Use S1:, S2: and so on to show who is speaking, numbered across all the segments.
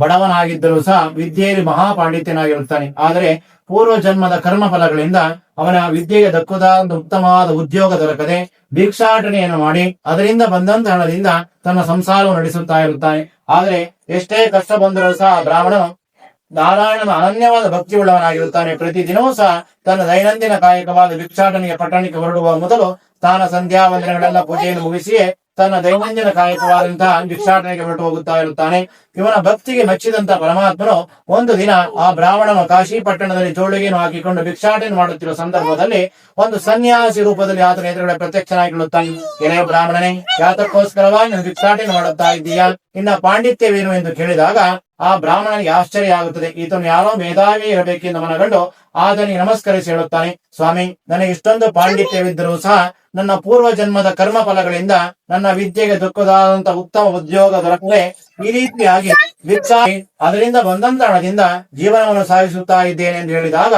S1: ಬಡವನಾಗಿದ್ದರೂ ಸಹ ವಿದ್ಯೆಯಲ್ಲಿ ಮಹಾಪಾಂಡಿತ್ಯನಾಗಿರುತ್ತಾನೆ. ಆದರೆ ಪೂರ್ವ ಜನ್ಮದ ಕರ್ಮ ಫಲಗಳಿಂದ ಅವನ ವಿದ್ಯೆಗೆ ದಕ್ಕುದಾದ ಉತ್ತಮವಾದ ಉದ್ಯೋಗ ದೊರಕದೆ ಭಿಕ್ಷಾಟನೆಯನ್ನು ಮಾಡಿ ಅದರಿಂದ ಬಂದಂತ ಹಣದಿಂದ ತನ್ನ ಸಂಸಾರವನ್ನು ನಡೆಸುತ್ತಾ ಇರುತ್ತಾನೆ. ಆದರೆ ಎಷ್ಟೇ ಕಷ್ಟ ಬಂದರೂ ಸಹ ಬ್ರಾಹ್ಮಣನು ನಾರಾಯಣನ ಅನನ್ಯವಾದ ಭಕ್ತಿ ಉಳ್ಳವನಾಗಿರುತ್ತಾನೆ. ಪ್ರತಿದಿನವೂ ಸಹ ತನ್ನ ದೈನಂದಿನ ಕಾಯಕವಾದ ಭಿಕ್ಷಾಟನೆಗೆ ಪಟ್ಟಣಕ್ಕೆ ಹೊರಡುವ ಮೊದಲು ಸ್ನಾನ ಸಂಧ್ಯಾ ವಂದನೆಗಳೆಲ್ಲ ಪೂಜೆಯನ್ನು ಮುಗಿಸಿಯೇ ತನ್ನ ದೈನಂದಿನ ಕಾಯಕವಾದಂತಹ ಭಿಕ್ಷಾಟನೆಗೆ ಹೊರಟು ಹೋಗುತ್ತಾ ಇರುತ್ತಾನೆ. ಇವನ ಭಕ್ತಿಗೆ ಮೆಚ್ಚಿದಂತ ಪರಮಾತ್ಮನು ಒಂದು ದಿನ ಆ ಬ್ರಾಹ್ಮಣನು ಕಾಶಿ ಪಟ್ಟಣದಲ್ಲಿ ಜೋಳಿಗೆಯನ್ನು ಹಾಕಿಕೊಂಡು ಭಿಕ್ಷಾಟನೆ ಮಾಡುತ್ತಿರುವ ಸಂದರ್ಭದಲ್ಲಿ ಒಂದು ಸನ್ಯಾಸಿ ರೂಪದಲ್ಲಿ ಆತನ ಎದುರುಗಡೆ ಪ್ರತ್ಯಕ್ಷನಾಗಿರುತ್ತಾನೆ. ಎಲೆ ಬ್ರಾಹ್ಮಣನೇ, ಯಾತಕ್ಕೋಸ್ಕರವಾಗಿ ನೀನು ಭಿಕ್ಷಾಟನೆ ಮಾಡುತ್ತಾ ಇದ್ದೀಯಾ? ಇನ್ನ ಪಾಂಡಿತ್ಯವೇನು ಎಂದು ಕೇಳಿದಾಗ ಆ ಬ್ರಾಹ್ಮಣನಿಗೆ ಆಶ್ಚರ್ಯ ಆಗುತ್ತದೆ. ಈತನು ಯಾರೋ ಮೇಧಾವಿ ಇರಬೇಕೆಂದು ಮನಗಂಡು ಆತನಿಗೆ ನಮಸ್ಕರಿಸಿ ಹೇಳುತ್ತಾನೆ, ಸ್ವಾಮಿ, ನನಗೆ ಇಷ್ಟೊಂದು ಪಾಂಡಿತ್ಯವಿದ್ದರೂ ಸಹ ನನ್ನ ಪೂರ್ವ ಜನ್ಮದ ಕರ್ಮ ಫಲಗಳಿಂದ ನನ್ನ ವಿದ್ಯೆಗೆ ದೊಕ್ಕದಾದಂತ ಉತ್ತಮ ಉದ್ಯೋಗ ದೊರಕದೆ ಈ ರೀತಿಯಾಗಿ ಅದರಿಂದ ಬಂದಂತ ಹಣದಿಂದ ಜೀವನವನ್ನು ಸಾಗಿಸುತ್ತಾ ಇದ್ದೇನೆ ಎಂದು ಹೇಳಿದಾಗ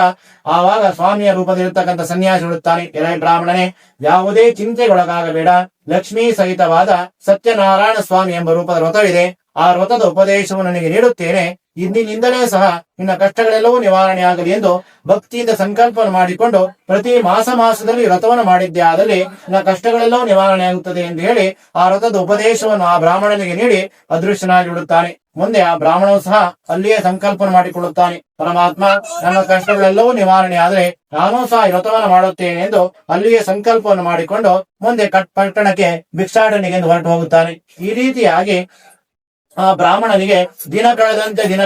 S1: ಆವಾಗ ಸ್ವಾಮಿಯ ರೂಪದಲ್ಲಿರ್ತಕ್ಕಂಥ ಸನ್ಯಾಸಿ ಹೇಳುತ್ತಾನೆ, ಎಲೆ ಬ್ರಾಹ್ಮಣನೇ, ಯಾವುದೇ ಚಿಂತೆಗೊಳಗಾಗಬೇಡ. ಲಕ್ಷ್ಮೀ ಸಹಿತವಾದ ಸತ್ಯನಾರಾಯಣ ಸ್ವಾಮಿ ಎಂಬ ರೂಪದ ವ್ರತವಿದೆ. ಆ ವ್ರತದ ಉಪದೇಶವನ್ನು ನನಗೆ ನೀಡುತ್ತೇನೆ. ಇಂದಿನಿಂದಲೇ ಸಹ ನಿನ್ನ ಕಷ್ಟಗಳೆಲ್ಲವೂ ನಿವಾರಣೆ ಆಗಲಿ ಎಂದು ಭಕ್ತಿಯಿಂದ ಸಂಕಲ್ಪ ಮಾಡಿಕೊಂಡು ಪ್ರತಿ ಮಾಸದಲ್ಲಿ ವ್ರತವನ್ನು ಮಾಡಿದ್ದೆ ಆದಲ್ಲಿ ನಿನ್ನ ಕಷ್ಟಗಳೆಲ್ಲವೂ ನಿವಾರಣೆ ಆಗುತ್ತದೆ ಎಂದು ಹೇಳಿ ಆ ವ್ರತದ ಉಪದೇಶವನ್ನು ಆ ಬ್ರಾಹ್ಮಣನಿಗೆ ನೀಡಿ ಅದೃಶ್ಯನಾಗಿ ಬಿಡುತ್ತಾನೆ. ಮುಂದೆ ಆ ಬ್ರಾಹ್ಮಣನು ಸಹ ಅಲ್ಲಿಯೇ ಸಂಕಲ್ಪ ಮಾಡಿಕೊಳ್ಳುತ್ತಾನೆ, ಪರಮಾತ್ಮ, ನನ್ನ ಕಷ್ಟಗಳೆಲ್ಲವೂ ನಿವಾರಣೆ ಆದರೆ ನಾನೂ ಸಹ ವ್ರತವನ್ನು ಮಾಡುತ್ತೇನೆ ಎಂದು ಅಲ್ಲಿಯೇ ಸಂಕಲ್ಪವನ್ನು ಮಾಡಿಕೊಂಡು ಮುಂದೆ ಪಟ್ಟಣಕ್ಕೆ ಭಿಕ್ಷಾಟನೆಗೆ ಹೊರಟು ಹೋಗುತ್ತಾನೆ. ಈ ರೀತಿಯಾಗಿ ಆ ಬ್ರಾಹ್ಮಣನಿಗೆ ದಿನ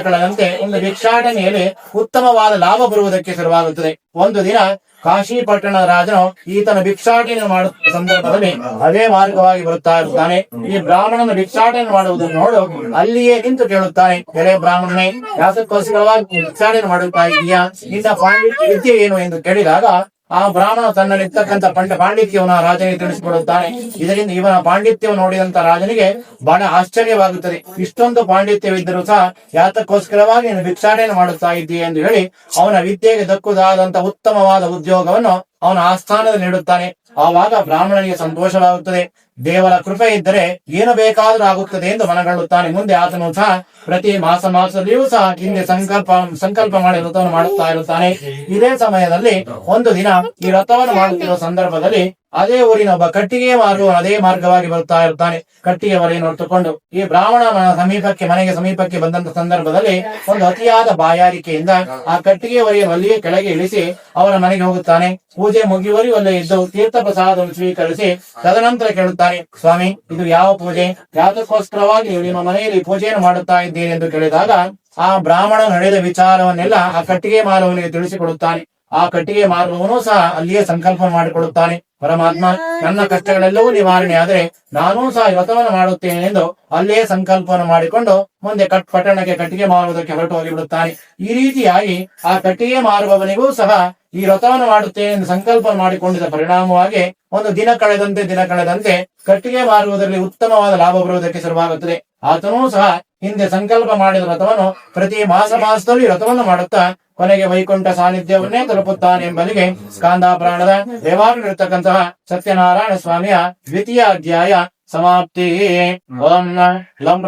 S1: ಕಳೆದಂತೆ ಒಂದು ಭಿಕ್ಷಾಟನೆಯಲ್ಲಿ ಉತ್ತಮವಾದ ಲಾಭ ಬರುವುದಕ್ಕೆ ಶುರುವಾಗುತ್ತದೆ. ಒಂದು ದಿನ ಕಾಶಿ ಪಟ್ಟಣದ ರಾಜನು ಈತನ ಭಿಕ್ಷಾಟನೆ ಮಾಡುವ ಸಂದರ್ಭದಲ್ಲಿ ಅದೇ ಮಾರ್ಗವಾಗಿ ಬರುತ್ತಾ ಇರುತ್ತಾನೆ. ಈ ಬ್ರಾಹ್ಮಣನ ಭಿಕ್ಷಾಟನೆ ಮಾಡುವುದನ್ನು ನೋಡು ಅಲ್ಲಿಯೇ ನಿಂತು ಕೇಳುತ್ತಾನೆ, ಎಲೆ ಬ್ರಾಹ್ಮಣನೇ, ಯಾತಕ್ಕೋಸ್ಕರವಾಗಿ ಭಿಕ್ಷಾಟನೆ ಮಾಡುತ್ತಾ ಇದೀಯಾ? ನಿನ್ನ ಪಾಂಡಿತ್ಯ ವಿದ್ಯೆ ಏನು ಎಂದು ಕೇಳಿದಾಗ ಆ ಬ್ರಾಹ್ಮಣ ತನ್ನಲ್ಲಿರ್ತಕ್ಕಂಥ ಪಾಂಡಿತ್ಯವನ್ನು ರಾಜನಿಗೆ ತಿಳಿಸಿಕೊಡುತ್ತಾನೆ. ಇದರಿಂದ ಇವನ ಪಾಂಡಿತ್ಯವನ್ನು ನೋಡಿದಂತ ರಾಜನಿಗೆ ಬಹಳ ಆಶ್ಚರ್ಯವಾಗುತ್ತದೆ. ಇಷ್ಟೊಂದು ಪಾಂಡಿತ್ಯವಿದ್ದರೂ ಸಹ ಯಾತಕ್ಕೋಸ್ಕರವಾಗಿ ನೀನು ಭಿಕ್ಷಾಟನೆ ಮಾಡುತ್ತಾ ಇದ್ದೀಯ ಎಂದು ಹೇಳಿ ಅವನ ವಿದ್ಯೆಗೆ ದಕ್ಕುದಾದಂತ ಉತ್ತಮವಾದ ಉದ್ಯೋಗವನ್ನು ಅವನ ಆಸ್ಥಾನದಲ್ಲಿ ನೀಡುತ್ತಾನೆ. ಆವಾಗ ಬ್ರಾಹ್ಮಣನಿಗೆ ಸಂತೋಷವಾಗುತ್ತದೆ. ದೇವರ ಕೃಪೆ ಇದ್ದರೆ ಏನು ಬೇಕಾದರೂ ಆಗುತ್ತದೆ ಎಂದು ಮನಗಳ್ಳುತ್ತಾನೆ. ಮುಂದೆ ಆತನು ಸಹ ಪ್ರತಿ ಮಾಸದಲ್ಲಿಯೂ ಸಹ ಹಿಂದೆ ಸಂಕಲ್ಪ ಮಾಡಿ ವ್ರತವನ್ನು ಮಾಡುತ್ತಾ ಇರುತ್ತಾನೆ. ಇದೇ ಸಮಯದಲ್ಲಿ ಒಂದು ದಿನ ಈ ವ್ರತವನ್ನು ಮಾಡುತ್ತಿರುವ ಸಂದರ್ಭದಲ್ಲಿ ಅದೇ ಊರಿನ ಒಬ್ಬ ಕಟ್ಟಿಗೆ ಮಾರುವ ಅದೇ ಮಾರ್ಗವಾಗಿ ಬರುತ್ತಾ ಇರ್ತಾನೆ. ಕಟ್ಟಿಗೆ ಹೊರೆಯನ್ನು ಹೊತ್ತುಕೊಂಡು ಈ ಬ್ರಾಹ್ಮಣ ಮನೆಗೆ ಸಮೀಪಕ್ಕೆ ಬಂದಂತ ಸಂದರ್ಭದಲ್ಲಿ ಒಂದು ಅತಿಯಾದ ಬಾಯಾರಿಕೆಯಿಂದ ಆ ಕಟ್ಟಿಗೆ ಹೊರೆಯನ್ನು ಅಲ್ಲಿಯೇ ಕೆಳಗೆ ಇಳಿಸಿ ಅವರ ಮನೆಗೆ ಹೋಗುತ್ತಾನೆ. ಪೂಜೆ ಮುಗಿಯುವವರೆಗೂ ಅಲ್ಲೇ ಇದ್ದು ತೀರ್ಥ ಪ್ರಸಾದವನ್ನು ಸ್ವೀಕರಿಸಿ ತದನಂತರ ಕೇಳುತ್ತಾನೆ, ಸ್ವಾಮಿ, ಇದು ಯಾವ ಪೂಜೆ? ಯಾತಕ್ಕೋಸ್ಕರವಾಗಿ ನೀವು ನಿಮ್ಮ ಮನೆಯಲ್ಲಿ ಪೂಜೆಯನ್ನು ಮಾಡುತ್ತಾ ಇದ್ದೀರಿ ಎಂದು ಕೇಳಿದಾಗ ಆ ಬ್ರಾಹ್ಮಣ ನಡೆದ ವಿಚಾರವನ್ನೆಲ್ಲ ಆ ಕಟ್ಟಿಗೆ ಮಾರುವವನಿಗೆ ತಿಳಿಸಿಕೊಡುತ್ತಾನೆ. ಆ ಕಟ್ಟಿಗೆ ಮಾರುವವನು ಸಹ ಅಲ್ಲಿಯೇ ಸಂಕಲ್ಪ ಮಾಡಿಕೊಳ್ಳುತ್ತಾನೆ, ಪರಮಾತ್ಮ, ನನ್ನ ಕಷ್ಟಗಳೆಲ್ಲವೂ ನಿವಾರಣೆ ಆದರೆ ನಾನೂ ಸಹ ವ್ರತವನ್ನು ಮಾಡುತ್ತೇನೆ ಎಂದು ಅಲ್ಲೇ ಸಂಕಲ್ಪವನ್ನು ಮಾಡಿಕೊಂಡು ಮುಂದೆ ಪಟ್ಟಣಕ್ಕೆ ಕಟ್ಟಿಗೆ ಮಾರುವುದಕ್ಕೆ ಹೊರಟು ಹೋಗಿಬಿಡುತ್ತಾನೆ. ಈ ರೀತಿಯಾಗಿ ಆ ಕಟ್ಟಿಗೆ ಮಾರುವವನಿಗೂ ಸಹ ಈ ವ್ರತವನ್ನು ಮಾಡುತ್ತೇನೆ ಎಂದು ಸಂಕಲ್ಪ ಮಾಡಿಕೊಂಡಿದ್ದ ಪರಿಣಾಮವಾಗಿ ಒಂದು ದಿನ ಕಳೆದಂತೆ ಕಟ್ಟಿಗೆ ಮಾರುವುದರಲ್ಲಿ ಉತ್ತಮವಾದ ಲಾಭ ಬರುವುದಕ್ಕೆ ಶುರುವಾಗುತ್ತದೆ. ಆತನೂ ಸಹ ಹಿಂದೆ ಸಂಕಲ್ಪ ಮಾಡಿದ ವ್ರತವನ್ನು ಪ್ರತಿ ಮಾಸದಲ್ಲಿ ವ್ರತವನ್ನು ಮಾಡುತ್ತಾ ಕೊನೆಗೆ ವೈಕುಂಠ ಸಾನ್ನಿಧ್ಯವನ್ನೇ ತಲುಪುತ್ತಾನೆ ಎಂಬಲ್ಲಿಗೆ ಸ್ಕಾಂದ ಪುರಾಣದ ದೇವಾಲಯದಲ್ಲಿರತಕ್ಕಂತಹ ಸತ್ಯನಾರಾಯಣ ಸ್ವಾಮಿಯ ದ್ವಿತೀಯ ಅಧ್ಯಾಯ ಸಮಾಪ್ತಿ. ಓಂ ಲಂ